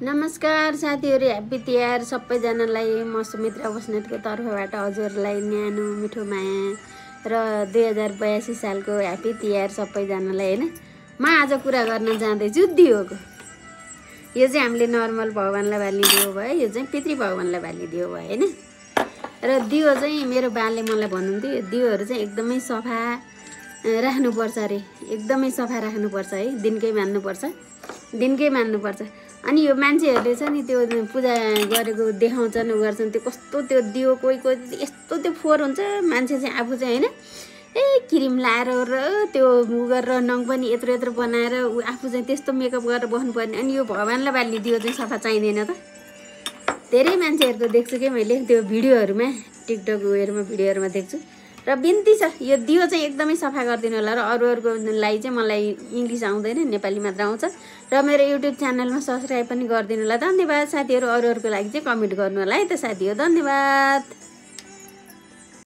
नमस्कार साथीहरु, ह्यापी तिहार सबैजनालाई। म सुमित्रा बस्नेतको तर्फबाट हजुरलाई न्यानो मिठो माया र 2082 सालको ह्यापी तिहार सबैजनालाई। हैन, म आज कुरा गर्न जाँदैछु दियोको। यो चाहिँ हामीले नर्मल भगवानलाई बाल्ने दियो भयो, यो चाहिँ पितृ भगवानलाई बाल्ने दियो भयो। हैन, र दियो चाहिँ मेरो बाले मलाई भन्नुहुन्थ्यो यो दियोहरु चाहिँ एकदमै सफा राख्नुपर्छ रे, एकदमै सफा राख्नुपर्छ है, दिनकै मान्नुपर्छ। अनि यो मान्छेहरूले चाहिँ नि त्यो पूजा गरेको देखाउँछन्, गर्छन्, त्यो कस्तो त्यो दियो कोही यस्तो त्यो फोहोर हुन्छ। मान्छे चाहिँ आफू चाहिँ हैन क्रिम लाएर र त्यो गरेर नङ पनि यत्रो बनाएर आफू चाहिँ त्यस्तो मेकअप गरेर बस्नुपर्ने। अनि यो भगवानलाई बाल्ने दियो चाहिँ सफा चाहिँदैन त। धेरै मान्छेहरूको देख्छु के मैले त्यो भिडियोहरूमा, टिकटक उयोहरूमा भिडियोहरूमा देख्छु। र बिन्ती छ यो दियो चाहिँ एकदमै सफा गरिदिनु होला। र अरूको लागि चाहिँ मलाई इङ्ग्लिस आउँदैन, नेपाली मात्र आउँछ। र मेरो युट्युब च्यानलमा सब्स्क्राइब पनि गरिदिनु होला। धन्यवाद साथीहरू। अरूहरूको लागि चाहिँ कमेन्ट गर्नु होला है त साथीहरू। धन्यवाद।